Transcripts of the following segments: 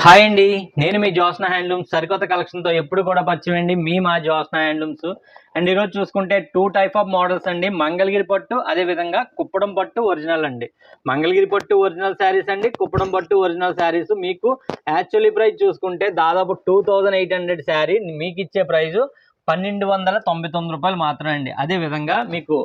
Hi అండి, నేను మీ Jyotsna handlooms సరికొత్త కలెక్షన్తో ఎప్పుడు కూడా పరిచయం మీ మా జ్యోత్స్న హ్యాండ్లూమ్స్. అండ్ ఈరోజు చూసుకుంటే 2 టైప్ ఆఫ్ మోడల్స్ అండి. మంగళగిరి పట్టు, అదేవిధంగా కుప్పడం పట్టు ఒరిజినల్ అండి. మంగళగిరి పట్టు ఒరిజినల్ శారీస్ అండి, కుప్పడం పట్టు ఒరిజినల్ శారీస్. మీకు యాక్చువల్లీ ప్రైస్ చూసుకుంటే దాదాపు 2800 శారీ, మీకు ఇచ్చే ప్రైజు 1299 రూపాయలు మాత్రమే అండి. అదేవిధంగా మీకు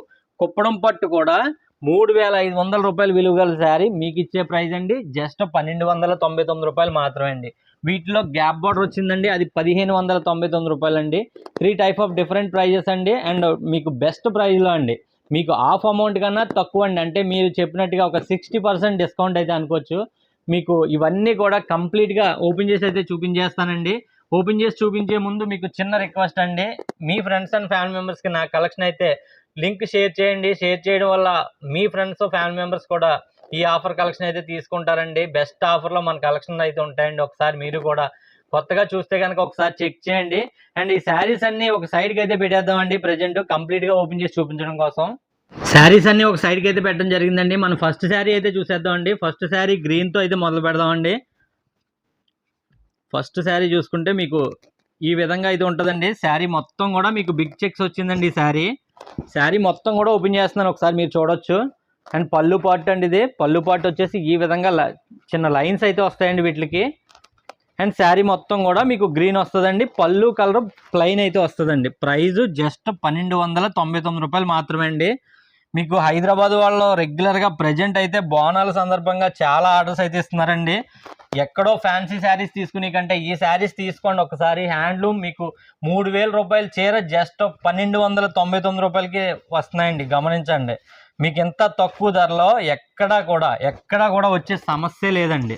కుప్పడం పట్టు కూడా 3500 రూపాయలు విలువ గల శారీ, మీకు ఇచ్చే ప్రైస్ అండి జస్ట్ 1299 రూపాయలు మాత్రమే అండి. వీటిలో గ్యాప్ బార్డర్ వచ్చిందండి, అది 1599 రూపాయలు అండి. 3 టైప్ ఆఫ్ డిఫరెంట్ ప్రైజెస్ అండి. అండ్ మీకు బెస్ట్ ప్రైస్లో అండి, మీకు హాఫ్ అమౌంట్ కన్నా తక్కువ అండి. అంటే మీరు చెప్పినట్టుగా ఒక 60% డిస్కౌంట్ అయితే అనుకోవచ్చు. మీకు ఇవన్నీ కూడా కంప్లీట్గా ఓపెన్ చేసి అయితే చూపించేస్తానండి. ఓపెన్ చేసి చూపించే ముందు మీకు చిన్న రిక్వెస్ట్ అండి, మీ ఫ్రెండ్స్ అండ్ ఫ్యామిలీ మెంబర్స్కి నా కలెక్షన్ అయితే లింక్ షేర్ చేయండి. షేర్ చేయడం వల్ల మీ ఫ్రెండ్స్ ఫ్యామిలీ మెంబర్స్ కూడా ఈ ఆఫర్ కలెక్షన్ అయితే తీసుకుంటారండి. బెస్ట్ ఆఫర్లో మన కలెక్షన్ అయితే ఉంటాయండి. ఒకసారి మీరు కూడా కొత్తగా చూస్తే కనుక ఒకసారి చెక్ చేయండి. అండ్ ఈ శారీస్ అన్ని ఒక సైడ్కి అయితే పెట్టేద్దామండి. ప్రజెంట్ కంప్లీట్గా ఓపెన్ చేసి చూపించడం కోసం శారీస్ అన్ని ఒక సైడ్కి అయితే పెట్టడం జరిగిందండి. మనం ఫస్ట్ శారీ అయితే చూసేద్దామండి. ఫస్ట్ శారీ గ్రీన్తో అయితే మొదలు పెడదామండి. ఫస్ట్ శారీ చూసుకుంటే మీకు ఈ విధంగా అయితే ఉంటుందండి. శారీ మొత్తం కూడా మీకు బిగ్ చెక్స్ వచ్చిందండి. ఈ శారీ మొత్తం కూడా ఓపెన్ చేస్తున్నాను, ఒకసారి మీరు చూడొచ్చు. అండ్ పళ్ళు పార్ట్ అండి, ఇది పళ్ళు పార్ట్ వచ్చేసి ఈ విధంగా చిన్న లైన్స్ అయితే వస్తాయండి వీటికి. అండ్ శారీ మొత్తం కూడా మీకు గ్రీన్ వస్తుందండి. పళ్ళు కలర్ ప్లెయిన్ అయితే వస్తుందండి. ప్రైజు జస్ట్ 1299 రూపాయలు మాత్రమే అండి. మీకు హైదరాబాద్ వాళ్ళు రెగ్యులర్గా ప్రజెంట్ అయితే బోనాల సందర్భంగా చాలా ఆర్డర్స్ అయితే ఇస్తున్నారండి. ఎక్కడో ఫ్యాన్సీ శారీస్ తీసుకునే కంటే ఈ శారీస్ తీసుకోండి ఒకసారి. హ్యాండ్లూమ్ మీకు 3000 రూపాయల చీర జస్ట్ 1299 రూపాయలకి వస్తున్నాయండి. గమనించండి, మీకు ఇంత తక్కువ ధరలో ఎక్కడా కూడా వచ్చే సమస్య లేదండి.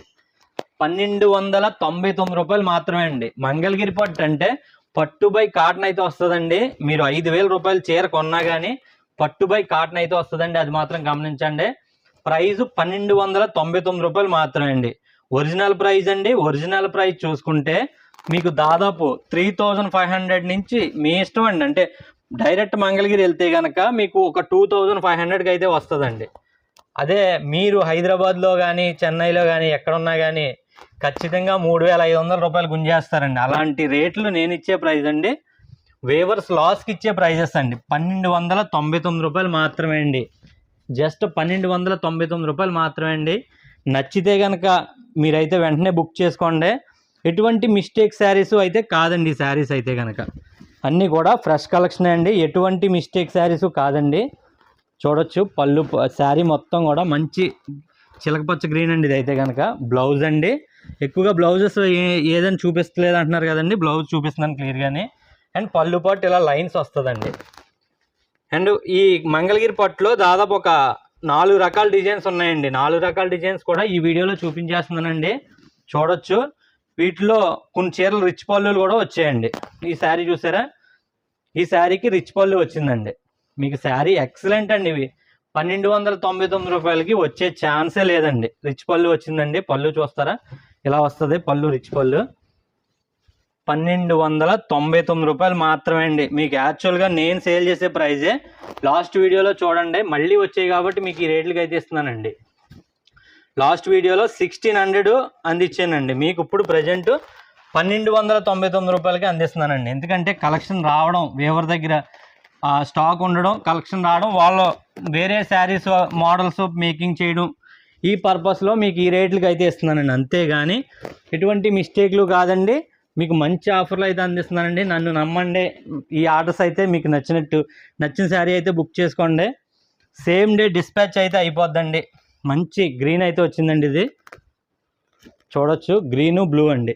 1299 రూపాయలు మాత్రమే అండి. మంగళగిరి పట్టు అంటే పట్టు బై కాటన్ అయితే వస్తుందండి. మీరు 5000 రూపాయల చీర కొన్నా కానీ పట్టు బై కాటన్ అయితే వస్తుందండి, అది మాత్రం గమనించండి. ప్రైజు 1299 రూపాయలు మాత్రమే అండి. ఒరిజినల్ ప్రైస్ అండి. ఒరిజినల్ ప్రైస్ చూసుకుంటే మీకు దాదాపు 3500 నుంచి మీ ఇష్టం అండి. అంటే డైరెక్ట్ మంగళగిరి వెళ్తే కనుక మీకు ఒక 2500కి అయితే వస్తుందండి. అదే మీరు హైదరాబాద్లో కానీ చెన్నైలో కానీ ఎక్కడున్నా కానీ ఖచ్చితంగా 3500 రూపాయలు గుంజేస్తారండి. అలాంటి రేట్లు నేను ఇచ్చే ప్రైస్ అండి. వేవర్స్ లాస్కి ఇచ్చే ప్రైజెస్ అండి. 1299 రూపాయలు మాత్రమే అండి. జస్ట్ 1299 రూపాయలు మాత్రమే అండి. నచ్చితే కనుక మీరైతే వెంటనే బుక్ చేసుకోండి. ఎటువంటి మిస్టేక్ శారీస్ అయితే కాదండి. శారీస్ అయితే కనుక అన్నీ కూడా ఫ్రెష్ కలెక్షన్ అండి. ఎటువంటి మిస్టేక్ శారీస్ కాదండి. చూడొచ్చు పళ్ళు శారీ మొత్తం కూడా మంచి చిలకపచ్చ గ్రీన్ అండి. ఇది అయితే కనుక బ్లౌజ్ అండి. ఎక్కువగా బ్లౌజెస్ ఏదైనా చూపిస్తలేదు అంటున్నారు కదండి, బ్లౌజ్ చూపిస్తున్నాను క్లియర్గానే. అండ్ పళ్ళు పట్టు ఇలా లైన్స్ వస్తుందండి. అండ్ ఈ మంగళగిరి పట్టులో దాదాపు ఒక 4 రకాల డిజైన్స్ ఉన్నాయండి. 4 రకాల డిజైన్స్ కూడా ఈ వీడియోలో చూపించేస్తున్నానండి. చూడొచ్చు. వీటిలో కొన్ని చీరలు రిచ్ పళ్ళులు కూడా వచ్చాయండి. ఈ శారీ చూసారా, ఈ శారీకి రిచ్ పళ్ళు వచ్చిందండి. మీకు శారీ ఎక్సలెంట్ అండి. ఇవి 1299 రూపాయలకి వచ్చే ఛాన్సే లేదండి. రిచ్ పళ్ళు వచ్చిందండి. పళ్ళు చూస్తారా, ఇలా వస్తుంది పళ్ళు, రిచ్ పళ్ళు. 1299 రూపాయలు మాత్రమే అండి. మీకు యాక్చువల్గా నేను సేల్ చేసే ప్రైజే. లాస్ట్ వీడియోలో చూడండి, మళ్ళీ వచ్చాయి కాబట్టి మీకు ఈ రేట్లకి అయితే ఇస్తున్నానండి. లాస్ట్ వీడియోలో 1600 అందించానండి. మీకు ఇప్పుడు ప్రజెంట్ 1299 రూపాయలకి అందిస్తున్నానండి. ఎందుకంటే కలెక్షన్ రావడం, వేవర్ దగ్గర స్టాక్ ఉండడం, కలెక్షన్ రావడం, వాళ్ళు వేరే శారీస్ మోడల్స్ మేకింగ్ చేయడం, ఈ పర్పస్లో మీకు ఈ రేట్లకి అయితే ఇస్తున్నానండి. అంతేగాని ఎటువంటి మిస్టేక్లు కాదండి. మీకు మంచి ఆఫర్లు అయితే అందిస్తున్నానండి. నన్ను నమ్మండి. ఈ ఆర్డర్స్ అయితే మీకు నచ్చిన శారీ అయితే బుక్ చేసుకోండి. సేమ్ డే డిస్పాచ్ అయితే అయిపోద్దండి. మంచి గ్రీన్ అయితే వచ్చిందండి. ఇది చూడొచ్చు, గ్రీను బ్లూ అండి.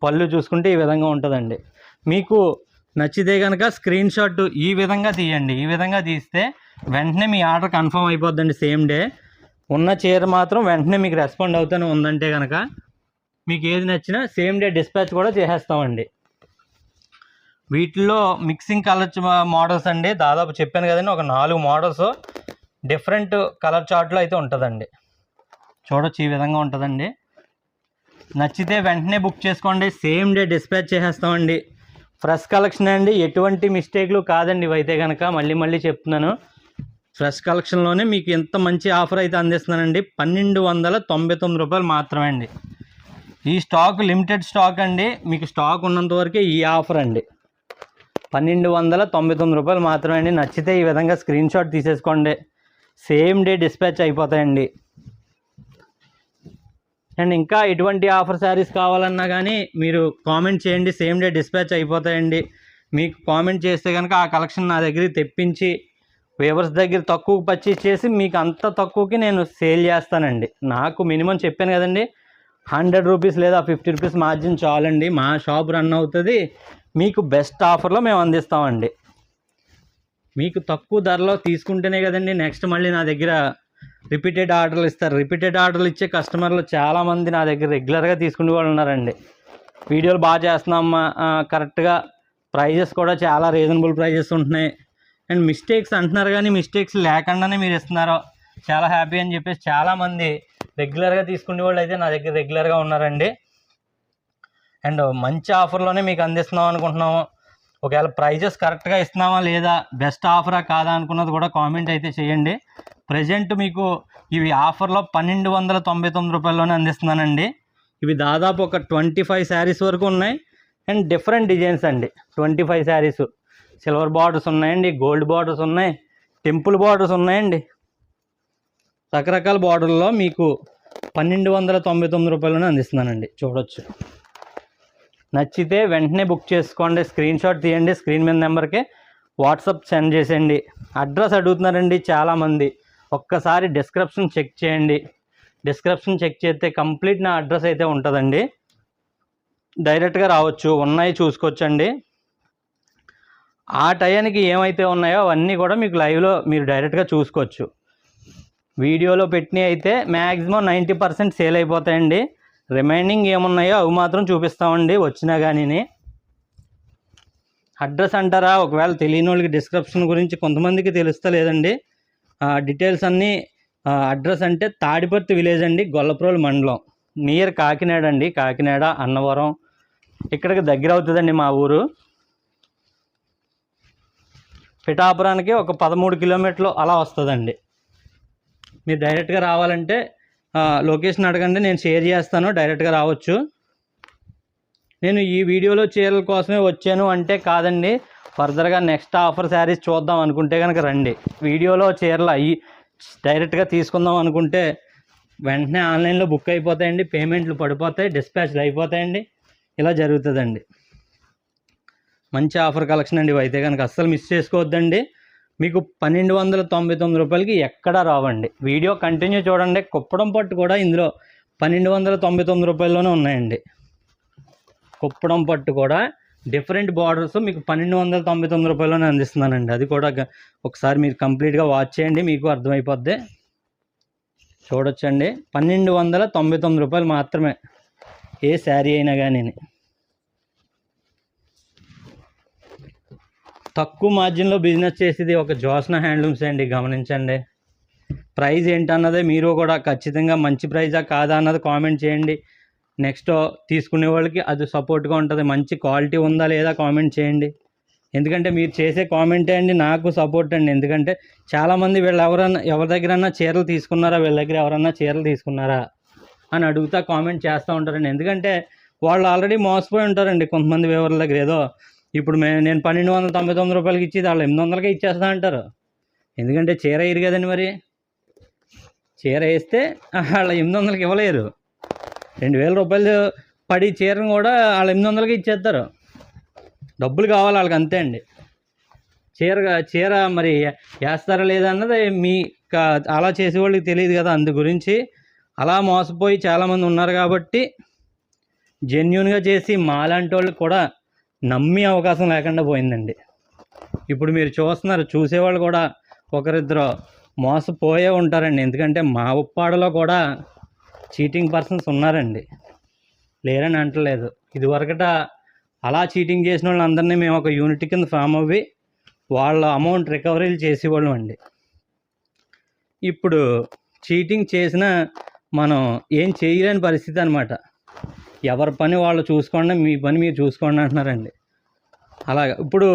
పళ్ళు చూసుకుంటే ఈ విధంగా ఉంటుందండి. మీకు నచ్చితే కనుక స్క్రీన్ షాట్ ఈ విధంగా తీయండి. ఈ విధంగా తీస్తే వెంటనే మీ ఆర్డర్ కన్ఫర్మ్ అయిపోద్దండి. సేమ్ డే ఉన్న చీర మాత్రం వెంటనే మీకు రెస్పాండ్ అవుతూనే ఉందంటే కనుక మీకు ఏది నచ్చినా సేమ్ డే డిస్పాచ్ కూడా చేసేస్తామండి. వీటిల్లో మిక్సింగ్ కలర్ మోడల్స్ అండి. దాదాపు చెప్పాను కదండి, ఒక 4 మోడల్స్ డిఫరెంట్ కలర్ చార్ట్లో అయితే ఉంటుందండి. చూడొచ్చు, ఈ విధంగా ఉంటుందండి. నచ్చితే వెంటనే బుక్ చేసుకోండి. సేమ్ డే డిస్పాచ్ చేసేస్తామండి. ఫ్రెష్ కలెక్షన్ అండి. ఎటువంటి మిస్టేక్లు కాదండి. ఇవైతే కనుక మళ్ళీ చెప్తున్నాను, ఫ్రెష్ కలెక్షన్లోనే మీకు ఎంత మంచి ఆఫర్ అయితే అందిస్తున్నానండి. 1299 రూపాయలు మాత్రమే అండి. ఈ స్టాక్ లిమిటెడ్ స్టాక్ అండి, మీకు స్టాక్ ఉన్నంత వరకే ఈ ఆఫర్ అండి. 1299 రూపాయలు మాత్రమే అండి. నచ్చితే ఈ విధంగా స్క్రీన్ షాట్ తీసేసుకోండి, సేమ్ డే డిస్పాచ్ అయిపోతాయండి. అండ్ ఇంకా ఎటువంటి ఆఫర్ శారీస్ కావాలన్నా కానీ మీరు కామెంట్ చేయండి, సేమ్ డే డిస్పాచ్ అయిపోతాయండి. మీకు కామెంట్ చేస్తే కనుక ఆ కలెక్షన్ నా దగ్గరికి తెప్పించి వేవర్స్ దగ్గర తక్కువ పర్చేస్ చేసి మీకు అంత తక్కువకి నేను సేల్ చేస్తానండి. నాకు మినిమం చెప్పాను కదండి, 100 రూపీస్ లేదా 50 రూపీస్ మార్జిన్ చాలండి, మా షాప్ రన్ అవుతుంది. మీకు బెస్ట్ ఆఫర్లో మేము అందిస్తామండి. మీకు తక్కువ ధరలో తీసుకుంటేనే కదండి నెక్స్ట్ మళ్ళీ నా దగ్గర రిపీటెడ్ ఆర్డర్లు ఇస్తారు. రిపీటెడ్ ఆర్డర్లు ఇచ్చే కస్టమర్లు చాలామంది నా దగ్గర రెగ్యులర్గా తీసుకునే వాళ్ళు ఉన్నారండి. వీడియోలు బాగా చేస్తున్నామ్మా, కరెక్ట్గా ప్రైజెస్ కూడా చాలా రీజనబుల్ ప్రైజెస్ ఉంటున్నాయి, అండ్ మిస్టేక్స్ అంటున్నారు కానీ మిస్టేక్స్ లేకుండానే మీరు ఇస్తున్నారు, చాలా హ్యాపీ అని చెప్పేసి చాలామంది రెగ్యులర్గా తీసుకునే వాళ్ళు అయితే నా దగ్గర రెగ్యులర్గా ఉన్నారండి. అండ్ మంచి ఆఫర్లోనే మీకు అందిస్తున్నాం అనుకుంటున్నాము. ఒకవేళ ప్రైజెస్ కరెక్ట్గా ఇస్తున్నామా లేదా, బెస్ట్ ఆఫరా కాదా అనుకున్నది కూడా కామెంట్ అయితే చేయండి. ప్రజెంట్ మీకు ఇవి ఆఫర్లో 1299 రూపాయల్లోనే అందిస్తున్నానండి. ఇవి దాదాపు ఒక 25 శారీస్ వరకు ఉన్నాయి, అండ్ డిఫరెంట్ డిజైన్స్ అండి. 25 శారీస్, సిల్వర్ బార్డర్స్ ఉన్నాయండి, గోల్డ్ బార్డర్స్ ఉన్నాయి, టెంపుల్ బార్డర్స్ ఉన్నాయండి. రకరకాల బార్డర్లో మీకు 1299 రూపాయల్లోనే అందిస్తున్నానండి. చూడొచ్చు. నచ్చితే వెంటనే బుక్ చేసుకోండి, స్క్రీన్ షాట్ తీయండి, స్క్రీన్ మీద నెంబర్కి వాట్సాప్ సెండ్ చేసేయండి. అడ్రస్ అడుగుతున్నారండి చాలామంది, ఒక్కసారి డిస్క్రిప్షన్ చెక్ చేయండి. డిస్క్రిప్షన్ చెక్ చేస్తే కంప్లీట్ నా అడ్రస్ అయితే ఉంటుందండి, డైరెక్ట్గా రావచ్చు, ఉన్నాయి చూసుకోవచ్చండి. ఆ టయానికి ఏమైతే ఉన్నాయో అవన్నీ కూడా మీకు లైవ్లో మీరు డైరెక్ట్గా చూసుకోవచ్చు. వీడియోలో పెట్టినవి అయితే మ్యాక్సిమం 90% సేల్ అయిపోతాయండి. రిమైనింగ్ ఏమున్నాయో అవి మాత్రం చూపిస్తామండి వచ్చినా కానీ. అడ్రస్ అంటారా, ఒకవేళ తెలియని వాళ్ళకి డిస్క్రిప్షన్ గురించి కొంతమందికి తెలుస్తలేదండి. డీటెయిల్స్ అన్నీ, అడ్రస్ అంటే తాడిపర్తి విలేజ్ అండి, గొల్లప్రోలు మండలం, నియర్ కాకినాడ అండి. కాకినాడ, అన్నవరం ఇక్కడికి దగ్గర అవుతుందండి మా ఊరు. పిఠాపురానికి ఒక 13 కిలోమీటర్లు అలా వస్తుందండి. మీరు డైరెక్ట్గా రావాలంటే లొకేషన్ అడగండి, నేను షేర్ చేస్తాను, డైరెక్ట్గా రావచ్చు. నేను ఈ వీడియోలో చీరల కోసమే వచ్చాను అంటే కాదండి, ఫర్దర్గా నెక్స్ట్ ఆఫర్ శారీస్ చూద్దాం అనుకుంటే కనుక రండి. వీడియోలో చీరలు అయ్యి డైరెక్ట్గా తీసుకుందాం అనుకుంటే వెంటనే ఆన్లైన్లో బుక్ అయిపోతాయండి, పేమెంట్లు పడిపోతాయి, డిస్పాచ్లు అయిపోతాయండి, ఇలా జరుగుతుందండి. మంచి ఆఫర్ కలెక్షన్ అండి, అయితే కనుక అస్సలు మిస్ చేసుకోవద్దండి. మీకు 1299 రూపాయలకి ఎక్కడా రావండి. వీడియో కంటిన్యూ చూడండి. కుప్పడం పట్టు కూడా ఇందులో 1299 రూపాయల్లోనే ఉన్నాయండి. కుప్పడం పట్టు కూడా డిఫరెంట్ బార్డర్స్ మీకు 1299 రూపాయల్లోనే అందిస్తున్నానండి. అది కూడా ఒకసారి మీరు కంప్లీట్గా వాచ్ చేయండి, మీకు అర్థమైపోద్ది. చూడొచ్చండి, 1299 రూపాయలు మాత్రమే ఏ శారీ అయినా కానీ. తక్కువ మార్జిన్లో బిజినెస్ చేసేది ఒక జ్యోత్స్న హ్యాండ్లూమ్స్ అండి, గమనించండి. ప్రైస్ ఏంటన్నదే మీరు కూడా ఖచ్చితంగా మంచి ప్రైజా కాదా అన్నది కామెంట్ చేయండి. నెక్స్ట్ తీసుకునే వాళ్ళకి అది సపోర్ట్గా ఉంటుంది. మంచి క్వాలిటీ ఉందా లేదా కామెంట్ చేయండి. ఎందుకంటే మీరు చేసే కామెంటే అండి నాకు సపోర్ట్ అండి. ఎందుకంటే చాలామంది ఎవరి దగ్గరన్నా చీరలు తీసుకున్నారా, వీళ్ళ దగ్గర ఎవరన్నా చీరలు తీసుకున్నారా అని అడుగుతా కామెంట్ చేస్తూ ఉంటారండి. ఎందుకంటే వాళ్ళు ఆల్రెడీ మోసపోయి ఉంటారండి. కొంతమంది వివరాల దగ్గర ఏదో ఇప్పుడు నేను 1299 రూపాయలకి ఇచ్చేది వాళ్ళు 800కే ఇచ్చేస్తా అంటారు. ఎందుకంటే చీర వేయరు కదండి, మరి చీర వేస్తే వాళ్ళు 800కి ఇవ్వలేరు. 2000 రూపాయలు పడి చీరను కూడా వాళ్ళు 800కి ఇచ్చేస్తారు. డబ్బులు కావాలి వాళ్ళకి, అంతే అండి. చీర మరి వేస్తారా లేదా అన్నది మీ అలా చేసేవాళ్ళకి తెలియదు కదా. అందు గురించి అలా మోసపోయి చాలామంది ఉన్నారు కాబట్టి జెన్యున్గా చేసి మాలాంటి వాళ్ళకి కూడా నమ్మే అవకాశం లేకుండా పోయిందండి. ఇప్పుడు మీరు చూస్తున్నారు, చూసేవాళ్ళు కూడా ఒకరిద్దరు మోసపోయే ఉంటారండి. ఎందుకంటే మా ఉప్పాడలో కూడా చీటింగ్ పర్సన్స్ ఉన్నారండి, లేరని అంటలేదు. ఇదివరకట అలా చీటింగ్ చేసిన వాళ్ళందరినీ మేము ఒక యూనిట్ కింద ఫామ్ అవ్వి వాళ్ళ అమౌంట్ రికవరీలు చేసేవాళ్ళం అండి. ఇప్పుడు చీటింగ్ చేసినా మనం ఏం చేయలేని పరిస్థితి అనమాట. ఎవరి పని వాళ్ళు చూసుకోండి, మీ పని మీరు చూసుకోండి అంటున్నారండి. అలాగే ఇప్పుడు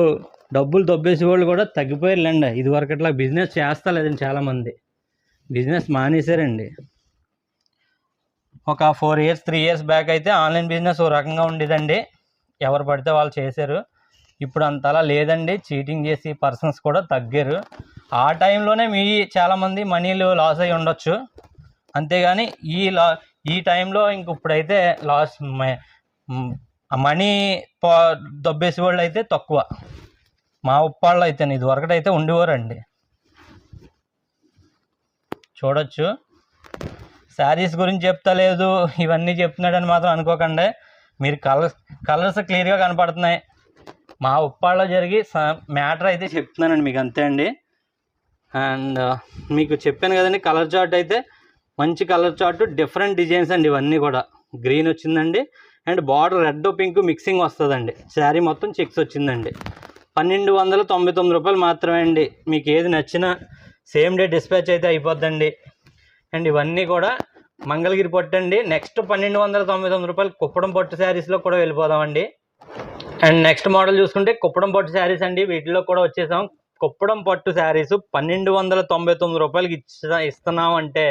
డబ్బులు దొబ్బేసే వాళ్ళు కూడా తగ్గిపోయారులేండి. ఇదివరకు ఇట్లా బిజినెస్ చేస్తలేదండి, చాలామంది బిజినెస్ మానేశారండి. ఒక 4 ఇయర్స్ 3 ఇయర్స్ బ్యాక్ అయితే ఆన్లైన్ బిజినెస్ ఓ రకంగా ఉండేదండి, ఎవరు పడితే వాళ్ళు చేశారు. ఇప్పుడు అంతలా లేదండి, చీటింగ్ చేసి పర్సన్స్ కూడా తగ్గారు. ఆ టైంలోనే చాలామంది మనీలు లాస్ అయ్యి ఉండొచ్చు, అంతేగాని ఈ టైంలో ఇంక ఇప్పుడైతే లాస్ మనీ దొబ్బేసే వాళ్ళు అయితే తక్కువ. మా ఉప్పాళ్ళు అయితే ఇది వరకటైతే ఉండేవారండి. చూడొచ్చు, శారీస్ గురించి చెప్తలేదు ఇవన్నీ చెప్తున్నాడని మాత్రం అనుకోకండి. మీరు కలర్స్ క్లియర్గా కనపడుతున్నాయి. మా ఉప్పాళ్ళలో జరిగి మ్యాటర్ అయితే చెప్తున్నానండి మీకు, అంతే అండి. అండ్ మీకు చెప్పాను కదండి, కలర్ చార్ట్ అయితే మంచి కలర్ చార్ట్, డిఫరెంట్ డిజైన్స్ అండి. ఇవన్నీ కూడా గ్రీన్ వచ్చిందండి, and border red pink mixing వస్తుందండి. శారీ మొత్తం చెక్స్ వచ్చిందండి. 1299 రూపాయలు మాత్రమే అండి. మీకు ఏది నచ్చినా సేమ్ డే డిస్పాచ్ అయితే అయిపోద్దండి. అండ్ ఇవన్నీ కూడా మంగళగిరి పట్టు అండి. నెక్స్ట్ 1299 రూపాయలు కుప్పడం పట్టు శారీస్లో కూడా వెళ్ళిపోదామండి. అండ్ నెక్స్ట్ మోడల్ చూసుకుంటే కుప్పడం పట్టు శారీస్ అండి. వీటిలో కూడా వచ్చేసాం. కుప్పడం పట్టు శారీస్ 1299 రూపాయలకి ఇస్తున్నాం అంటే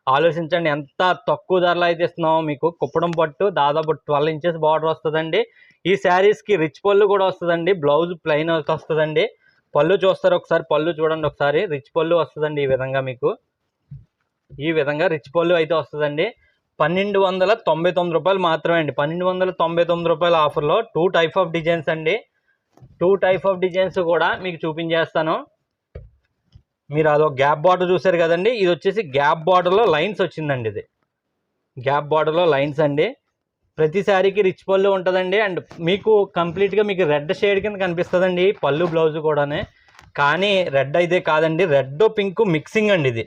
ఆలోచించండి, ఎంత తక్కువ ధరలో అయితే ఇస్తున్నామో. మీకు కుప్పడం పట్టు దాదాపు 12 ఇంచెస్ బార్డర్ వస్తుందండి. ఈ శారీస్కి రిచ్ పళ్ళు కూడా వస్తుందండి. బ్లౌజ్ ప్లెయిన్ వస్తుందండి. పళ్ళు చూస్తారు ఒకసారి, పళ్ళు చూడండి ఒకసారి. రిచ్ పళ్ళు వస్తుందండి. ఈ విధంగా రిచ్ పళ్ళు అయితే వస్తుందండి. 1299 రూపాయలు మాత్రమే అండి. 1299 రూపాయల ఆఫర్లో 2 టైప్ ఆఫ్ డిజైన్స్ అండి. 2 టైప్ ఆఫ్ డిజైన్స్ కూడా మీకు చూపించేస్తాను. మీరు అదో గ్యాప్ బార్డర్ చూసారు కదండి, ఇది వచ్చేసి గ్యాప్ బార్డర్లో లైన్స్ వచ్చిందండి. ఇది గ్యాప్ బార్డర్లో లైన్స్ అండి. ప్రతి శారీకి రిచ్ పళ్ళు ఉంటుందండి. అండ్ మీకు కంప్లీట్గా మీకు రెడ్ షేడ్ కింద కనిపిస్తుందండి పళ్ళు బ్లౌజ్ కూడానే. కానీ రెడ్ అయితే కాదండి, రెడ్ పింక్ మిక్సింగ్ అండి. ఇది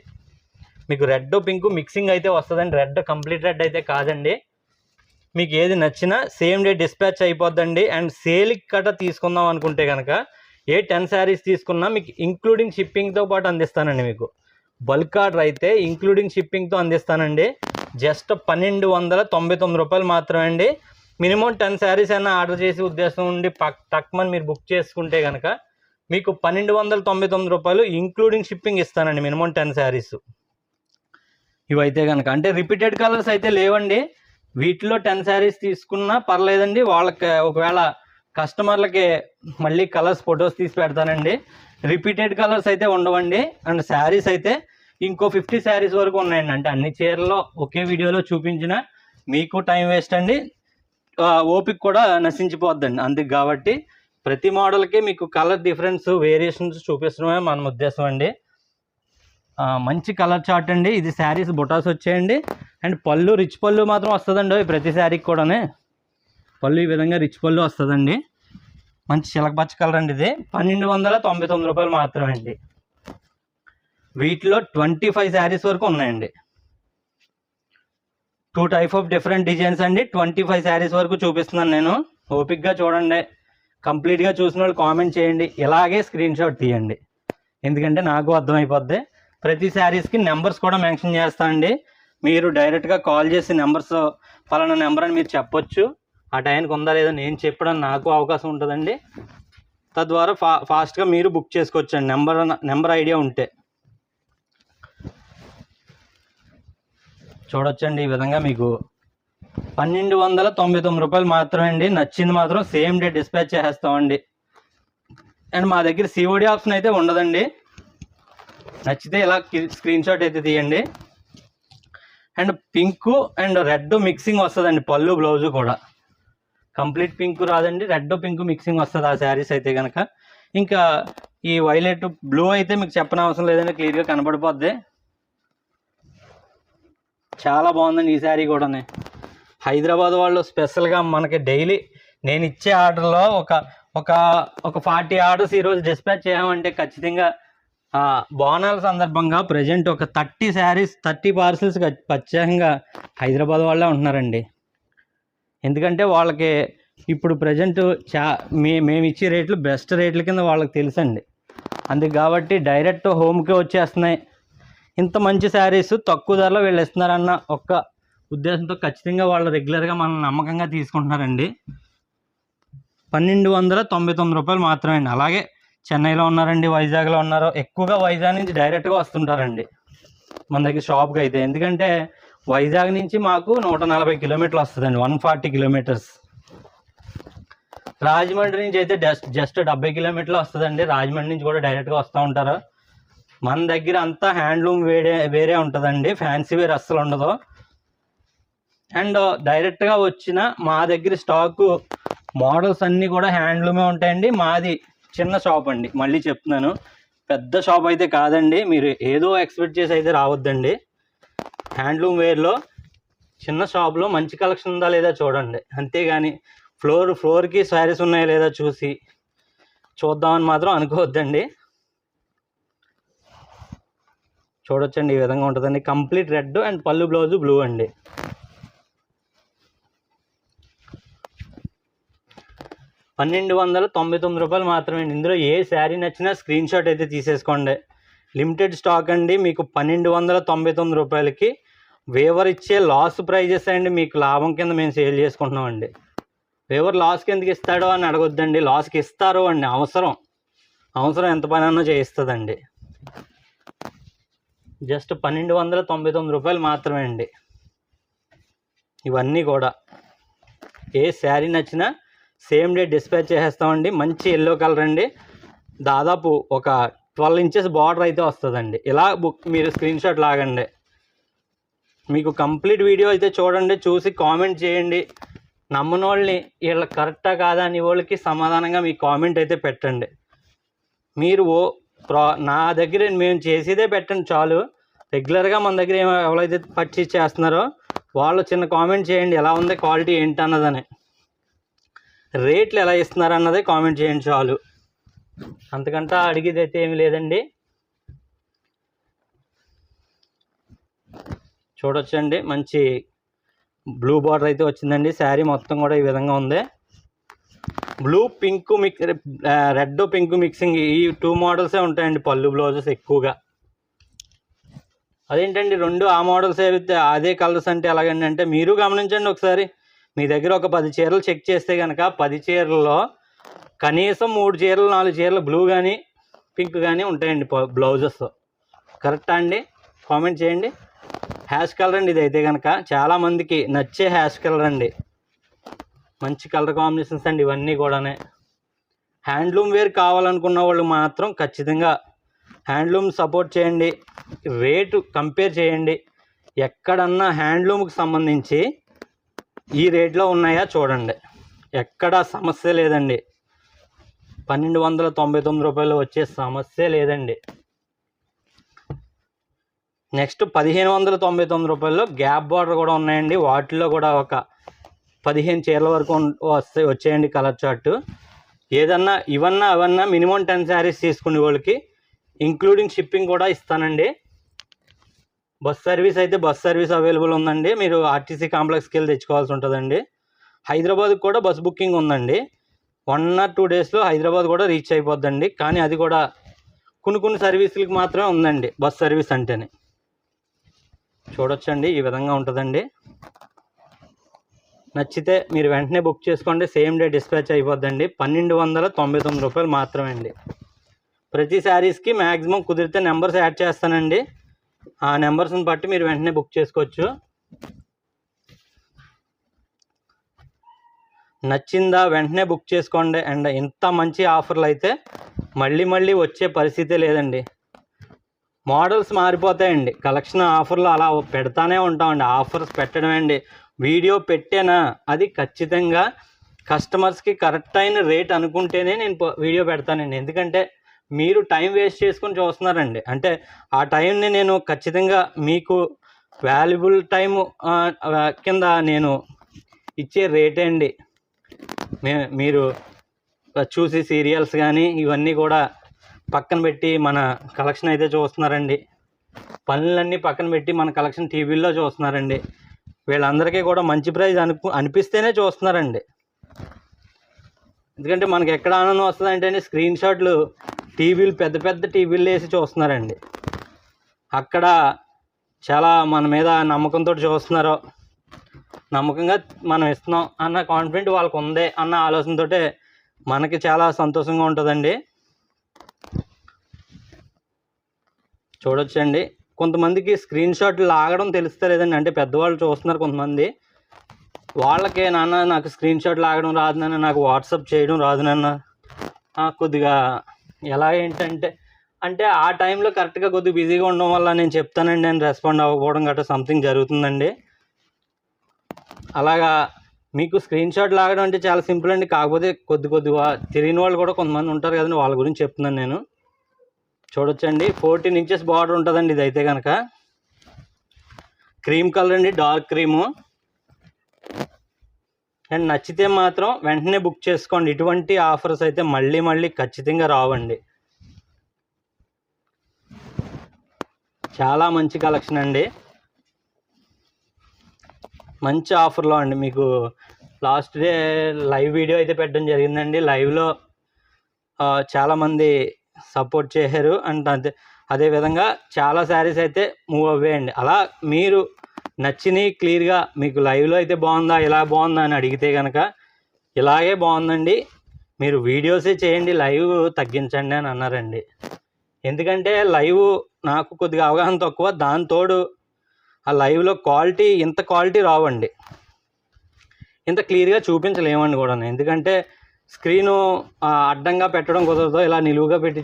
మీకు రెడ్ పింక్ మిక్సింగ్ అయితే వస్తుందండి. రెడ్ కంప్లీట్ రెడ్ అయితే కాదండి. మీకు ఏది నచ్చినా సేమ్ డే డిస్పాచ్ అయిపోద్దండి. అండ్ సేల్కి కట్ట తీసుకుందాం అనుకుంటే కనుక 10 శారీస్ తీసుకున్నా మీకు ఇంక్లూడింగ్ షిప్పింగ్తో పాటు అందిస్తానండి. మీకు బల్క్ ఆర్డర్ అయితే ఇంక్లూడింగ్ షిప్పింగ్తో అందిస్తానండి. జస్ట్ 1299 రూపాయలు మాత్రమే అండి. మినిమం 10 శారీస్ అయినా ఆర్డర్ చేసి ఉద్దేశం ఉండి తక్కువ మీరు బుక్ చేసుకుంటే కనుక మీకు 1299 రూపాయలు ఇంక్లూడింగ్ షిప్పింగ్ ఇస్తానండి. మినిమం 10 శారీస్ ఇవైతే కనుక. అంటే రిపీటెడ్ కలర్స్ అయితే లేవండి. వీటిలో 10 శారీస్ తీసుకున్నా పర్లేదండి. వాళ్ళకి ఒకవేళ కస్టమర్లకి మళ్ళీ కలర్స్ ఫొటోస్ తీసి పెడతానండి. రిపీటెడ్ కలర్స్ అయితే ఉండవండి. అండ్ శారీస్ అయితే ఇంకో 50 శారీస్ వరకు ఉన్నాయండి. అంటే అన్ని చీరల్లో ఒకే వీడియోలో చూపించిన మీకు టైం వేస్ట్ అండి, ఓపిక కూడా నశించిపోద్దండి. అందుకు కాబట్టి ప్రతి మోడల్కి మీకు కలర్ డిఫరెన్స్ వేరియేషన్స్ చూపిస్తడమే మన ఉద్దేశం అండి. మంచి కలర్ చార్ట్ అండి. ఇది శారీస్ బుటాస్ వచ్చాయండి. అండ్ పళ్ళు రిచ్ పళ్ళు మాత్రం వస్తుందండి ప్రతి శారీకి కూడానే. పళ్ళు ఈ విధంగా రిచ్ పళ్ళు వస్తుందండి. మంచి చిలకపచ్చ కలర్ అండి. ఇది 1299 రూపాయలు మాత్రమే అండి. వీటిలో 25 శారీస్ వరకు ఉన్నాయండి. 2 టైప్ ఆఫ్ డిఫరెంట్ డిజైన్స్ అండి. 25 శారీస్ వరకు చూపిస్తున్నాను నేను. ఓపిక్గా చూడండి. కంప్లీట్గా చూసిన వాళ్ళు కామెంట్ చేయండి, ఇలాగే స్క్రీన్ షాట్ తీయండి, ఎందుకంటే నాకు అర్థమైపోద్ది. ప్రతి శారీస్కి నెంబర్స్ కూడా మెన్షన్ చేస్తానండి. మీరు డైరెక్ట్గా కాల్ చేసి నెంబర్స్ ఫలానా నెంబర్ అని మీరు చెప్పొచ్చు. ఆ టైంకి ఉందా లేదా నేను చెప్పడం నాకు అవకాశం ఉంటుందండి. తద్వారా ఫాస్ట్గా మీరు బుక్ చేసుకోవచ్చండి నెంబర్ ఐడియా ఉంటే. చూడొచ్చండి ఈ విధంగా మీకు 1299 రూపాయలు మాత్రమే అండి. నచ్చింది మాత్రం సేమ్ డే డిస్పాచ్ చేసేస్తామండి. అండ్ మా దగ్గర సిఓడి ఆప్షన్ అయితే ఉండదండి. నచ్చితే ఇలా స్క్రీన్ షాట్ అయితే తీయండి. And pink and red mixing వస్తుందండి. పళ్ళు బ్లౌజు కూడా కంప్లీట్ పింక్ రాదండి, రెడ్ పింక్ మిక్సింగ్ వస్తుంది ఆ శారీస్ అయితే కనుక. ఇంకా ఈ వైలెట్ బ్లూ అయితే మీకు చెప్పనవసరం లేదండి, క్లియర్గా కనబడిపోద్ది. చాలా బాగుందండి ఈ శారీ కూడా. హైదరాబాద్ వాళ్ళు స్పెషల్గా మనకి డైలీ నేను ఇచ్చే ఆర్డర్లో ఒక 40 ఆర్డర్స్ ఈరోజు డిస్పాచ్ చేయమంటే ఖచ్చితంగా బోనాల సందర్భంగా ప్రజెంట్ ఒక 30 శారీస్ 30 పార్సిల్స్ ప్రత్యేకంగా హైదరాబాద్ వాళ్ళే ఉంటున్నారండి. ఎందుకంటే వాళ్ళకి ఇప్పుడు ప్రజెంట్ మేము ఇచ్చే రేట్లు బెస్ట్ రేట్ల కింద వాళ్ళకి తెలుసండి. అందుకు కాబట్టి డైరెక్ట్ హోమ్కే వచ్చేస్తున్నాయి. ఇంత మంచి శారీస్ తక్కువ ధరలో వీళ్ళు ఇస్తున్నారన్న ఒక్క ఉద్దేశంతో ఖచ్చితంగా వాళ్ళు రెగ్యులర్గా మనం నమ్మకంగా తీసుకుంటున్నారండి. 1299 రూపాయలు మాత్రమే అండి. అలాగే చెన్నైలో ఉన్నారండి, వైజాగ్లో ఉన్నారు. ఎక్కువగా వైజాగ్ నుంచి డైరెక్ట్గా వస్తుంటారండి మన దగ్గర షాప్కి అయితే. ఎందుకంటే వైజాగ్ నుంచి మాకు 140 కిలోమీటర్లు వస్తుందండి, 140 కిలోమీటర్స్. రాజమండ్రి నుంచి అయితే జస్ట్ 70 కిలోమీటర్లు వస్తుందండి. రాజమండ్రి నుంచి కూడా డైరెక్ట్గా వస్తూ ఉంటారు. మన దగ్గర అంతా హ్యాండ్లూమ్ వేరే ఉంటుందండి, ఫ్యాన్సీ వేర్ అస్సలు ఉండదు. అండ్ డైరెక్ట్గా వచ్చిన మా దగ్గర స్టాకు మోడల్స్ అన్నీ కూడా హ్యాండ్లూమే ఉంటాయండి. మాది చిన్న షాప్ అండి, మళ్ళీ చెప్తున్నాను, పెద్ద షాప్ అయితే కాదండి. మీరు ఏదో ఎక్స్పెక్ట్ చేసి అయితే రావద్దండి. హ్యాండ్లూమ్ వేర్లో చిన్న షాప్లో మంచి కలెక్షన్ ఉందా లేదా చూడండి, అంతేగాని ఫ్లోర్కి శారీస్ ఉన్నాయా లేదా చూద్దామని మాత్రం అనుకోవద్దండి. చూడొచ్చండి, ఈ విధంగా ఉంటుందండి. కంప్లీట్ రెడ్ అండ్ పళ్ళు బ్లౌజు బ్లూ అండి. ₹1299 మాత్రమే. ఇందులో ఏ శారీ నచ్చినా స్క్రీన్ షాట్ అయితే తీసేసుకోండి. లిమిటెడ్ స్టాక్ అండి. మీకు ₹1299కి వేవర్ ఇచ్చే లాస్ ప్రైజెస్ అండి. మీకు లాభం కింద మేము సేల్ చేసుకుంటున్నామండి. వేవర్ లాస్కి ఎందుకు ఇస్తాడో అని అడగొద్దండి, లాస్కి ఇస్తారు అండి. అవసరం ఎంత పని అన్నా చేయిస్తుందండి. జస్ట్ ₹1299 మాత్రమే అండి. ఇవన్నీ కూడా ఏ శారీ నచ్చినా సేమ్ డే డిస్పాచ్ చేసేస్తామండి. మంచి ఎల్లో కలర్ అండి, దాదాపు ఒక 12 ఇంచెస్ బార్డర్ అయితే వస్తుందండి. ఇలా మీరు స్క్రీన్ షాట్ లాగండి. మీకు కంప్లీట్ వీడియో అయితే చూడండి, చూసి కామెంట్ చేయండి. నమ్మని వాళ్ళని వీళ్ళ కరెక్టా కాదా అని వాళ్ళకి సమాధానంగా మీ కామెంట్ అయితే పెట్టండి. మీరు నా దగ్గర మేము చేసేదే పెట్టండి చాలు. రెగ్యులర్గా మన దగ్గర ఎవరైతే పర్చేజ్ చేస్తున్నారో వాళ్ళు చిన్న కామెంట్ చేయండి, ఎలా ఉంది క్వాలిటీ ఏంటి అన్నదని. రేట్లు ఎలా ఇస్తున్నారు అన్నదే కామెంట్ చేయండి చాలు, అంతకంటే అడిగేది అయితే ఏమి లేదండి. చూడొచ్చండి, మంచి బ్లూ బార్డర్ అయితే వచ్చిందండి. శారీ మొత్తం కూడా ఈ విధంగా ఉంది. Blue pink red pink mixing, ఈ 2 మోడల్సే ఉంటాయండి పళ్ళు బ్లౌజెస్ ఎక్కువగా. అదేంటండి రెండు ఆ మోడల్స్ అయితే అదే కలర్స్ అంటే ఎలాగండి అంటే, మీరు గమనించండి ఒకసారి. మీ దగ్గర ఒక 10 చీరలు చెక్ చేస్తే కనుక 10 చీరల్లో కనీసం 3 చీరలు 4 చీరలు బ్లూ కానీ పింక్ కానీ ఉంటాయండి బ్లౌజెస్. కరెక్టా అండి? కామెంట్ చేయండి. హ్యాష్ కలర్ అండి ఇది అయితే కనుక, చాలామందికి నచ్చే హ్యాష్ కలర్ అండి. మంచి కలర్ కాంబినేషన్స్ అండి ఇవన్నీ కూడానే. హ్యాండ్లూమ్ వేర్ కావాలనుకున్న వాళ్ళు మాత్రం ఖచ్చితంగా హ్యాండ్లూమ్ సపోర్ట్ చేయండి. రేటు కంపేర్ చేయండి. ఎక్కడన్నా హ్యాండ్లూమ్కి సంబంధించి ఈ రేట్లో ఉన్నాయా చూడండి, ఎక్కడా సమస్య లేదండి. ₹1299 వచ్చే సమస్య లేదండి. నెక్స్ట్ ₹1599 గ్యాప్ బార్డర్ కూడా ఉన్నాయండి. వాటిల్లో కూడా ఒక 15 చీరల వరకు వచ్చాయండి కలర్ చార్ట్. ఏదన్నా ఇవన్నా అవన్నా మినిమం 10 శారీస్ తీసుకునే వాళ్ళకి ఇంక్లూడింగ్ షిప్పింగ్ కూడా ఇస్తానండి. బస్ సర్వీస్ అయితే బస్ సర్వీస్ అవైలబుల్ ఉందండి. మీరు ఆర్టీసీ కాంప్లెక్స్కి వెళ్ళి తెచ్చుకోవాల్సి ఉంటుందండి. హైదరాబాద్కి కూడా బస్ బుకింగ్ ఉందండి. 1 or 2 డేస్లో హైదరాబాద్ కూడా రీచ్ అయిపోద్దండి. కానీ అది కూడా కొన్ని సర్వీసులకి మాత్రమే ఉందండి బస్ సర్వీస్ అంటేనే. చూడొచ్చండి, ఈ విధంగా ఉంటుందండి. నచ్చితే మీరు వెంటనే బుక్ చేసుకోండి, సేమ్ డే డిస్పాచ్ అయిపోద్దండి. ₹1299 మాత్రమే అండి. ప్రతి శారీస్కి మ్యాక్సిమం కుదిరితే నెంబర్స్ యాడ్ చేస్తానండి. ఆ నెంబర్స్ని బట్టి మీరు వెంటనే బుక్ చేసుకోవచ్చు. నచ్చిందా వెంటనే బుక్ చేసుకోండి. అండ్ ఇంత మంచి ఆఫర్లు అయితే మళ్ళీ వచ్చే పరిస్థితే లేదండి. మోడల్స్ మారిపోతాయండి, కలెక్షన్ ఆఫర్లు అలా పెడతానే ఉంటామండి. ఆఫర్స్ పెట్టడమే అండి. వీడియో పెట్టేనా అది ఖచ్చితంగా కస్టమర్స్కి కరెక్ట్ అయిన రేట్ అనుకుంటేనే నేను వీడియో పెడతానండి. ఎందుకంటే మీరు టైం వేస్ట్ చేసుకొని చూస్తున్నారండి. అంటే ఆ టైంని నేను ఖచ్చితంగా మీకు వాల్యుబుల్ టైం కింద నేను ఇచ్చే రేటే అండి. మీరు చూసి సీరియల్స్ కానీ ఇవన్నీ కూడా పక్కన పెట్టి మన కలెక్షన్ అయితే చూస్తున్నారండి. పనులన్నీ పక్కన పెట్టి మన కలెక్షన్ టీవీల్లో చూస్తున్నారండి. వీళ్ళందరికీ కూడా మంచి ప్రైజ్ అనిపిస్తేనే చూస్తున్నారండి. ఎందుకంటే మనకి ఎక్కడ ఆనందం వస్తుందంటే స్క్రీన్ షాట్లు టీవీలు పెద్ద టీవీలు వేసి చూస్తున్నారండి. అక్కడ చాలా మన మీద నమ్మకంతో చూస్తున్నారు, నమ్మకంగా మనం ఇస్తున్నాం అన్న కాన్ఫిడెంట్ వాళ్ళకు ఉంది అన్న ఆలోచనతో మనకి చాలా సంతోషంగా ఉంటుందండి. చూడొచ్చండి, కొంతమందికి స్క్రీన్ షాట్లు లాగడం తెలుస్తలేదండి, అంటే పెద్దవాళ్ళు చూస్తున్నారు కొంతమంది, వాళ్ళకే నాన్న నాకు స్క్రీన్ షాట్ లాగడం రాదు నాన్న, నాకు వాట్సాప్ చేయడం రాదు నాన్న, కొద్దిగా ఎలా ఏంటంటే అంటే ఆ టైంలో కరెక్ట్గా కొద్దిగా బిజీగా ఉండడం వల్ల నేను చెప్తానండి, నేను రెస్పాండ్ అవ్వకపోవడం గట్రా సంథింగ్ జరుగుతుందండి. అలాగా మీకు స్క్రీన్ షాట్ లాగడం అంటే చాలా సింపుల్ అండి, కాకపోతే కొద్దిగా తెలియని వాళ్ళు కూడా కొంతమంది ఉంటారు కదండి, వాళ్ళ గురించి చెప్తున్నాను నేను. చూడొచ్చండి 14 ఇంచెస్ బార్డర్ ఉంటుందండి. ఇది అయితే కనుక క్రీమ్ కలర్ అండి, డార్క్ క్రీము. అండ్ నచ్చితే మాత్రం వెంటనే బుక్ చేసుకోండి, ఇటువంటి ఆఫర్స్ అయితే మళ్ళీ ఖచ్చితంగా రావండి. చాలా మంచి కలెక్షన్ అండి, మంచి ఆఫర్లో అండి. మీకు లాస్ట్ డే లైవ్ వీడియో అయితే పెట్టడం జరిగిందండి, లైవ్లో చాలామంది సపోర్ట్ చేశారు. అండ్ అదేవిధంగా చాలా శారీస్ అయితే మూవ్ అవ్వేయండి. అలా మీరు నచ్చినవి క్లియర్గా మీకు లైవ్లో అయితే బాగుందా, ఇలా బాగుందా అని అడిగితే కనుక ఇలాగే బాగుందండి, మీరు వీడియోసే చేయండి, లైవ్ తగ్గించండి అని అన్నారండి. ఎందుకంటే లైవ్ నాకు కొద్దిగా అవగాహన తక్కువ, దాంతోడు ఆ లైవ్లో ఇంత క్వాలిటీ రావండి, ఇంత క్లియర్గా చూపించలేమండి కూడా. ఎందుకంటే స్క్రీను అడ్డంగా పెట్టడం కుదరదు, ఇలా నిలువుగా పెట్టి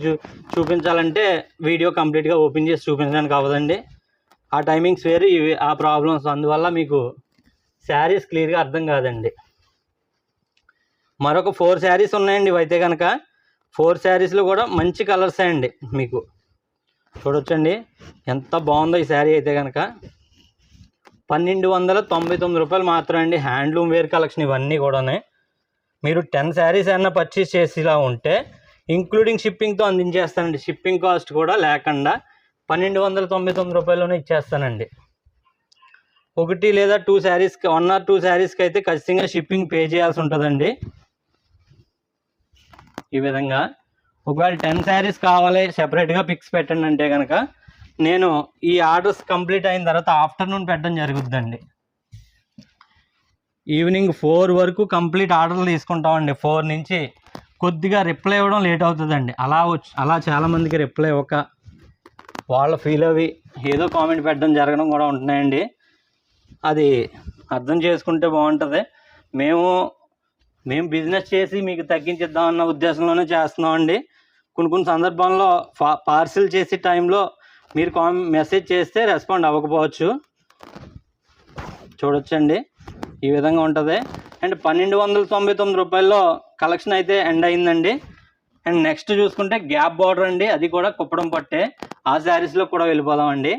చూపించాలంటే వీడియో కంప్లీట్గా ఓపెన్ చేసి చూపించడానికి అవ్వదండి, ఆ టైమింగ్స్ వేరు, ఇవి ఆ ప్రాబ్లమ్స్, అందువల్ల మీకు శారీస్ క్లియర్గా అర్థం కాదండి. మరొక 4 శారీస్ ఉన్నాయండి ఇవైతే కనుక. 4 శారీస్లో కూడా మంచి కలర్సే అండి. మీకు చూడొచ్చండి ఎంత బాగుందో ఈ శారీ అయితే కనుక. 1299 రూపాయలు మాత్రమే అండి, హ్యాండ్లూమ్ వేర్ కలెక్షన్ ఇవన్నీ కూడానే. మీరు 10 శారీస్ అయినా పర్చేస్ చేసేలా ఉంటే ఇంక్లూడింగ్ షిప్పింగ్తో అందించేస్తానండి, షిప్పింగ్ కాస్ట్ కూడా లేకుండా 1299 రూపాయల్లోనే ఇచ్చేస్తానండి. 1 లేదా 2 శారీస్కి 1 or 2 శారీస్కి అయితే ఖచ్చితంగా షిప్పింగ్ పే చేయాల్సి ఉంటుందండి. ఈ విధంగా ఒకవేళ 10 శారీస్ కావాలి సెపరేట్గా పిక్స్ పెట్టండి అంటే కనుక నేను ఈ ఆర్డర్స్ కంప్లీట్ అయిన తర్వాత ఆఫ్టర్నూన్ పెట్టడం జరుగుతుందండి. ఈవినింగ్ 4 వరకు కంప్లీట్ ఆర్డర్లు తీసుకుంటామండి. 4 నుంచి కొద్దిగా రిప్లై ఇవ్వడం లేట్ అవుతుందండి. అలా చాలామందికి రిప్లై ఇవ్వక వాళ్ళ ఫీల్ అవి ఏదో కామెంట్ పెట్టడం జరగడం కూడా ఉంటున్నాయండి. అది అర్థం చేసుకుంటే బాగుంటుంది. మేము బిజినెస్ చేసి మీకు తగ్గించిద్దామన్న ఉద్దేశంలోనే చేస్తున్నామండి. కొన్ని సందర్భాల్లో పార్సిల్ చేసే టైంలో మీరు మెసేజ్ చేస్తే రెస్పాండ్ అవ్వకపోవచ్చు. చూడొచ్చండి ఈ విధంగా ఉంటుంది. అండ్ 1299 రూపాయల్లో కలెక్షన్ అయితే ఎండ్ అయిందండి. అండ్ నెక్స్ట్ చూసుకుంటే గ్యాప్ బార్డర్ అండి, అది కూడా కుప్పడం పట్టే. ఆ శారీస్లో కూడా వెళ్ళిపోదామండి.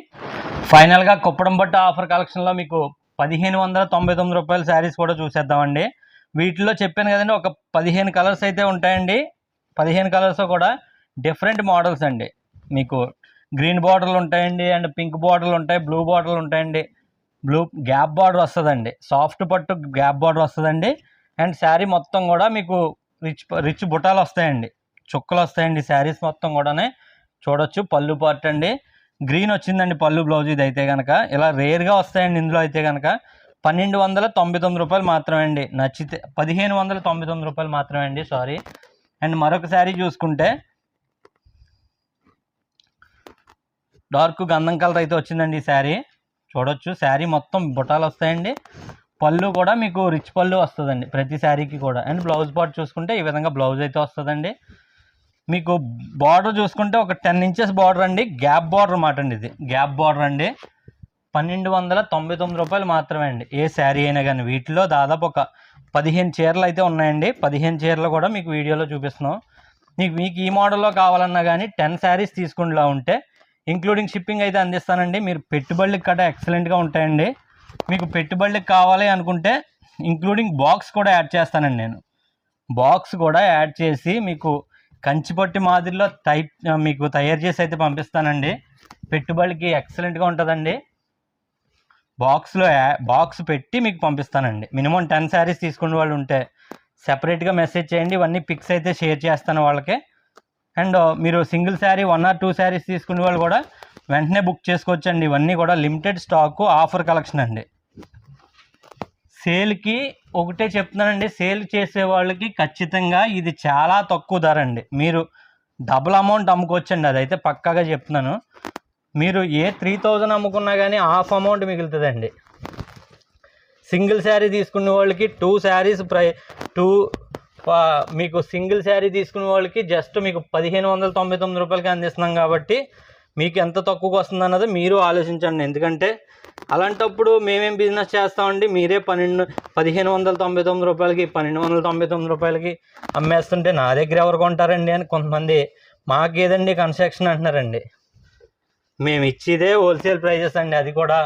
ఫైనల్గా కుప్పడం పట్టు ఆఫర్ కలెక్షన్లో మీకు 1599 రూపాయల శారీస్ కూడా చూసేద్దామండి. వీటిలో చెప్పాను కదండి, ఒక 15 కలర్స్ అయితే ఉంటాయండి. 15 కలర్స్ కూడా డిఫరెంట్ మోడల్స్ అండి. మీకు గ్రీన్ బార్డర్లు ఉంటాయండి, అండ్ పింక్ బార్డర్లు ఉంటాయి, బ్లూ బార్డర్లు ఉంటాయండి. బ్లూ గ్యాప్ బార్డర్ వస్తుందండి, సాఫ్ట్ పట్టు గ్యాప్ బార్డర్ వస్తుందండి. అండ్ శారీ మొత్తం కూడా మీకు రిచ్ బుటాలు వస్తాయండి, చుక్కలు వస్తాయండి. శారీస్ మొత్తం కూడానే చూడొచ్చు. పళ్ళు పార్ట్ అండి గ్రీన్ వచ్చిందండి పళ్ళు బ్లౌజ్. ఇది అయితే కనుక ఇలా రేర్గా వస్తాయండి. ఇందులో అయితే కనుక 1299 రూపాయలు మాత్రమే అండి. నచ్చితే 1599 రూపాయలు మాత్రమే అండి, సారీ. అండ్ మరొక శారీ చూసుకుంటే డార్క్ గంధం కలర్ అయితే వచ్చిందండి ఈ శారీ. చూడొచ్చు శారీ మొత్తం బుటాలు వస్తాయండి. పళ్ళు కూడా మీకు రిచ్ పళ్ళు వస్తుందండి ప్రతి శారీకి కూడా. అండ్ బ్లౌజ్ పార్ట్ చూసుకుంటే ఈ విధంగా బ్లౌజ్ అయితే వస్తుందండి. మీకు బార్డర్ చూసుకుంటే ఒక 10 ఇంచెస్ బార్డర్ అండి, గ్యాప్ బార్డర్ మాట అండి. ఇది గ్యాప్ బార్డర్ అండి. 1299 రూపాయలు మాత్రమే అండి ఏ శారీ అయినా కానీ. వీటిలో దాదాపు ఒక 15 చీరలు అయితే ఉన్నాయండి. 15 చీరలు కూడా మీకు వీడియోలో చూపిస్తున్నాం. మీకు ఈ మోడల్లో కావాలన్నా కానీ 10 శారీస్ తీసుకునేలా ఉంటే ఇంక్లూడింగ్ షిప్పింగ్ అయితే అందిస్తానండి. మీరు పెట్టుబడులకు కట్ట ఎక్సలెంట్గా ఉంటాయండి. మీకు పెట్టుబడులకు కావాలి అనుకుంటే ఇంక్లూడింగ్ బాక్స్ కూడా యాడ్ చేస్తానండి. నేను బాక్స్ కూడా యాడ్ చేసి మీకు కంచిపట్టి మాదిరిలో మీకు తయారు చేసి అయితే పంపిస్తానండి. పెట్టుబడికి ఎక్సలెంట్గా ఉంటుందండి. బాక్స్ పెట్టి మీకు పంపిస్తానండి. మినిమం 10 శారీస్ తీసుకునే వాళ్ళు ఉంటే సెపరేట్గా మెసేజ్ చేయండి, ఇవన్నీ పిక్స్ అయితే షేర్ చేస్తాను వాళ్ళకి. అండ్ మీరు సింగిల్ శారీ 1 or 2 శారీస్ తీసుకునే వాళ్ళు కూడా వెంటనే బుక్ చేసుకోవచ్చండి. ఇవన్నీ కూడా లిమిటెడ్ స్టాకు ఆఫర్ కలెక్షన్ అండి. సేల్కి ఒకటే చెప్తున్నానండి, సేల్ చేసే వాళ్ళకి ఖచ్చితంగా ఇది చాలా తక్కువ ధర అండి. మీరు డబుల్ అమౌంట్ అమ్ముకోవచ్చండి, అదైతే పక్కాగా చెప్తున్నాను. మీరు ఏ 3000 అమ్ముకున్నా కానీ హాఫ్ అమౌంట్ మిగులుతుందండి. సింగిల్ శారీ తీసుకునే వాళ్ళకి 2 శారీస్ మీకు సింగిల్ శారీ తీసుకునే వాళ్ళకి జస్ట్ మీకు 1599 రూపాయలకి అందిస్తున్నాం కాబట్టి మీకు ఎంత తక్కువకి వస్తుంది అన్నది మీరు ఆలోచించండి. ఎందుకంటే అలాంటప్పుడు మేమేం బిజినెస్ చేస్తామండి, మీరే 1599 రూపాయలకి 1299 రూపాయలకి అమ్మేస్తుంటే నా దగ్గర ఎవరు కొంటారండి అని కొంతమంది మాకేదండి కన్స్ట్రక్షన్ అంటున్నారండి. మేము ఇచ్చేదే హోల్సేల్ ప్రైజెస్ అండి, అది కూడా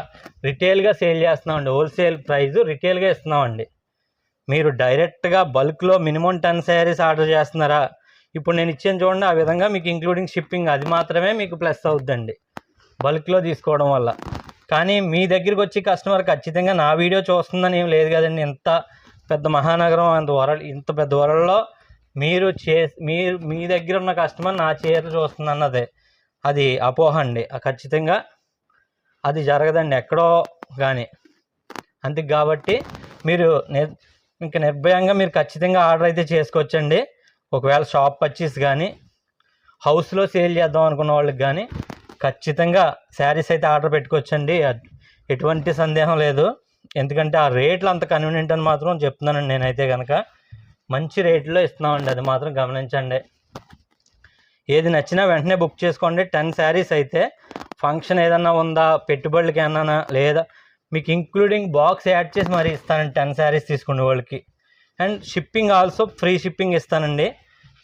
రిటైల్గా సేల్ చేస్తున్నామండి. హోల్సేల్ ప్రైజు రిటైల్గా ఇస్తున్నామండి. మీరు డైరెక్ట్గా బల్క్లో మినిమం 10 శారీస్ ఆర్డర్ చేస్తున్నారా, ఇప్పుడు నేను ఇచ్చాను చూడండి, ఆ విధంగా మీకు ఇంక్లూడింగ్ షిప్పింగ్ అది మాత్రమే మీకు ప్లస్ అవుతుందండి బల్క్లో తీసుకోవడం వల్ల. కానీ మీ దగ్గరికి వచ్చి కస్టమర్ ఖచ్చితంగా నా వీడియో చూస్తుందని ఏం లేదు కదండి. ఇంత పెద్ద మహానగరం, ఇంత పెద్ద వరల్డ్లో మీరు మీ దగ్గర ఉన్న కస్టమర్ నా చీర చూస్తుంది అన్నదే అది అపోహ అండి. ఖచ్చితంగా అది జరగదండి ఎక్కడో కానీ. అంతే కాబట్టి మీరు ఇంకా నిర్భయంగా మీరు ఖచ్చితంగా ఆర్డర్ అయితే చేసుకోవచ్చండి. ఒకవేళ షాప్ పర్చేస్ కానీ హౌస్లో సేల్ చేద్దాం అనుకున్న వాళ్ళకి కానీ ఖచ్చితంగా శారీస్ అయితే ఆర్డర్ పెట్టుకోవచ్చండి, ఎటువంటి సందేహం లేదు. ఎందుకంటే ఆ రేట్లు అంత కన్వీనియంట్ అని మాత్రం చెప్తున్నానండి. నేనైతే కనుక మంచి రేట్లో ఇస్తున్నామండి, అది మాత్రం గమనించండి. ఏది నచ్చినా వెంటనే బుక్ చేసుకోండి. 10 శారీస్ అయితే ఫంక్షన్ ఏదన్నా ఉందా, పెట్టుబడులకి ఏమన్నా లేదా మీకు ఇంక్లూడింగ్ బాక్స్ యాడ్ చేసి మరీ ఇస్తానండి 10 శారీస్ తీసుకునే వాళ్ళకి. And shipping also free shipping ఇస్తానండి.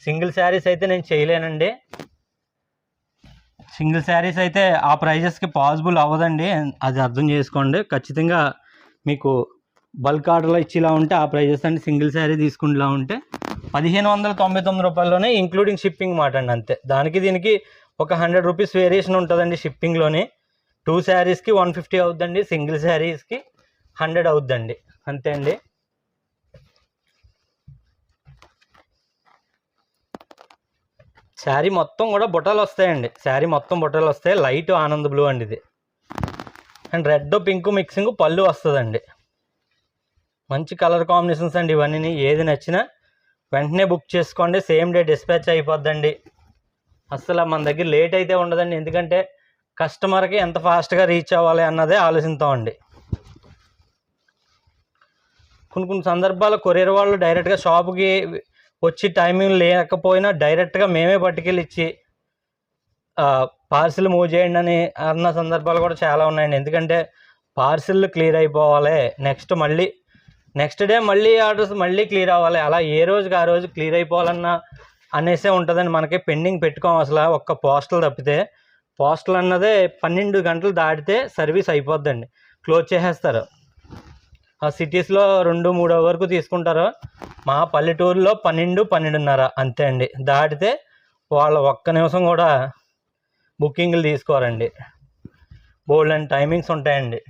సింగిల్ శారీస్ అయితే నేను చేయలేనండి. సింగిల్ శారీస్ అయితే ఆ ప్రైజెస్కి పాసిబుల్ అవ్వదండి, అది అర్థం చేసుకోండి. ఖచ్చితంగా మీకు బల్క్ ఆర్డర్లో ఇచ్చేలా ఉంటే ఆ ప్రైజెస్ అండి. సింగిల్ శారీ తీసుకునేలా ఉంటే 1599 రూపాయల్లోనే ఇంక్లూడింగ్ షిప్పింగ్ మాట అండి, అంతే. దానికి దీనికి ఒక 100 రూపీస్ వేరియేషన్ ఉంటుందండి షిప్పింగ్లోని. 2 శారీస్కి 150 అవుద్దండి, సింగిల్ శారీస్కి 100 అవుద్దండి, అంతే అండి. శారీ మొత్తం కూడా బుట్టలు వస్తాయండి, శారీ మొత్తం బుట్టలు వస్తాయి. లైట్ ఆనంద్ బ్లూ అండి ఇది. అండ్ రెడ్ పింక్ మిక్సింగ్ పళ్ళు వస్తుందండి. మంచి కలర్ కాంబినేషన్స్ అండి ఇవన్నీ. ఏది నచ్చినా వెంటనే బుక్ చేసుకోండి, సేమ్ డే డిస్పాచ్ అయిపోద్దండి. అసలు మన దగ్గర లేట్ అయితే ఉండదండి, ఎందుకంటే కస్టమర్కి ఎంత ఫాస్ట్గా రీచ్ అవ్వాలి అన్నదే ఆలోచిస్తామండి. కొన్ని సందర్భాల్లో కొరియర్ వాళ్ళు డైరెక్ట్గా షాపుకి వచ్చి టైమింగ్ లేకపోయినా డైరెక్ట్గా మేమే పట్టుకెళ్ళి ఇచ్చి పార్సిల్ మూవ్ చేయండి అని అన్న సందర్భాలు కూడా చాలా ఉన్నాయండి. ఎందుకంటే పార్సిల్ క్లియర్ అయిపోవాలి, నెక్స్ట్ డే మళ్ళీ ఆర్డర్స్ మళ్ళీ క్లియర్ అవ్వాలి. అలా ఏ రోజుకి ఆ రోజు క్లియర్ అయిపోవాలన్నా అనేసే ఉంటుందండి. మనకి పెండింగ్ పెట్టుకోం అసలు. ఒక్క పోస్టల్ తప్పితే, పోస్టల్ అన్నదే 12 గంటలు దాటితే సర్వీస్ అయిపోద్దండి, క్లోజ్ చేసేస్తారు. ఆ సిటీస్లో 2-3 వరకు తీసుకుంటారు. మా పల్లెటూరులో 12-12:30 అంతే అండి. దాటితే వాళ్ళ ఒక్క నిమిషం కూడా బుకింగ్లు తీసుకోరండి. బోల్డ్ అండ్ టైమింగ్స్ ఉంటాయండి,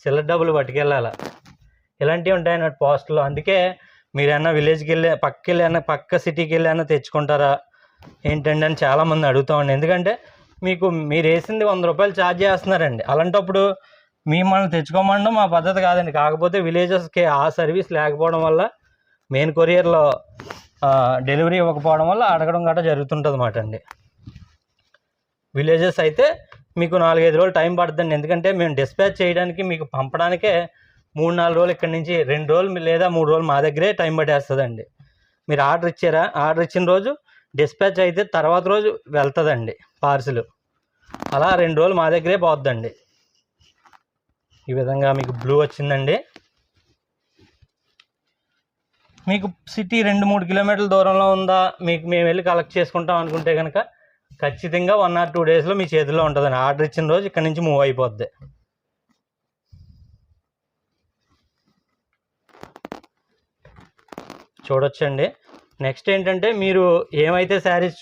చిల్లర డబ్బులు పట్టుకెళ్ళాలి, ఇలాంటివి ఉంటాయన్నట్టు పోస్టులో. అందుకే మీరైనా విలేజ్కి వెళ్ళి పక్క సిటీకి వెళ్ళి తెచ్చుకుంటారా ఏంటండి అని చాలామంది అడుగుతామండి. ఎందుకంటే మీరు వేసింది 100 రూపాయలు ఛార్జ్ చేస్తున్నారండి. అలాంటప్పుడు మిమ్మల్ని తెచ్చుకోమండం మా పద్ధతి కాదండి. కాకపోతే విలేజెస్కి ఆ సర్వీస్ లేకపోవడం వల్ల, మెయిన్ కొరియర్లో డెలివరీ ఇవ్వకపోవడం వల్ల అడగడం గట్రా జరుగుతుంటుంది అన్నమాట అండి. విలేజెస్ అయితే మీకు 4-5 రోజులు టైం పడుతుందండి. ఎందుకంటే మేము డిస్పాచ్ చేయడానికి మీకు పంపడానికే 3-4 రోజులు ఇక్కడి నుంచి 2 రోజులు లేదా 3 రోజులు మా దగ్గరే టైం పట్టేస్తుందండి. మీరు ఆర్డర్ ఇచ్చారా, ఆర్డర్ ఇచ్చిన రోజు డిస్పాచ్ అయితే తర్వాత రోజు వెళ్తుందండి పార్సిల్. అలా 2 రోజులు మా దగ్గరే పోద్దండి. ఈ విధంగా మీకు బ్లూ వచ్చిందండి. మీకు సిటీ 2-3 కిలోమీటర్ల దూరంలో ఉందా, మేము వెళ్ళి కలెక్ట్ చేసుకుంటాం అనుకుంటే కనుక ఖచ్చితంగా 1 or 2 డేస్లో మీ చేతిలో ఉంటుందండి. ఆర్డర్ ఇచ్చిన రోజు ఇక్కడ నుంచి మూవ్ అయిపోద్ది. చూడొచ్చండి. నెక్స్ట్ ఏంటంటే, మీరు ఏమైతే శారీస్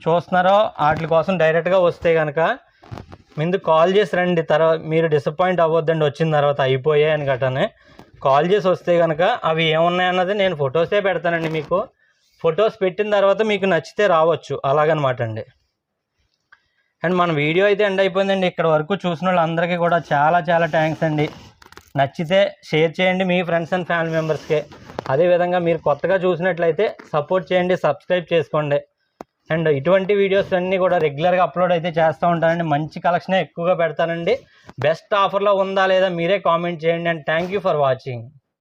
చూస్తున్నారో వాటి కోసం డైరెక్ట్గా వస్తే కనుక ముందు కాల్ చేసి రండి. తర్వాత మీరు డిసప్పాయింట్ అవ్వద్దండి వచ్చిన తర్వాత అయిపోయాయి అని గట్రానే. కాల్ చేసి వస్తే కనుక అవి ఏమున్నాయన్నది నేను ఫొటోసే పెడతానండి. మీకు ఫొటోస్ పెట్టిన తర్వాత మీకు నచ్చితే రావచ్చు, అలాగనమాట అండి. అండ్ మన వీడియో అయితే ఎండ్ అయిపోయిందండి. ఇక్కడ వరకు చూసిన వాళ్ళందరికీ కూడా చాలా థ్యాంక్స్ అండి. నచ్చితే షేర్ చేయండి మీ ఫ్రెండ్స్ అండ్ ఫ్యామిలీ మెంబర్స్కే. అదేవిధంగా మీరు కొత్తగా చూసినట్లయితే సపోర్ట్ చేయండి, సబ్స్క్రైబ్ చేసుకోండి. అండ్ ఇటువంటి వీడియోస్ అన్నీ కూడా రెగ్యులర్గా అప్లోడ్ అయితే చేస్తూ ఉంటానండి. మంచి కలెక్షనే ఎక్కువగా పెడతానండి. బెస్ట్ ఆఫర్లో ఉందా లేదా మీరే కామెంట్ చేయండి. And thank you for watching.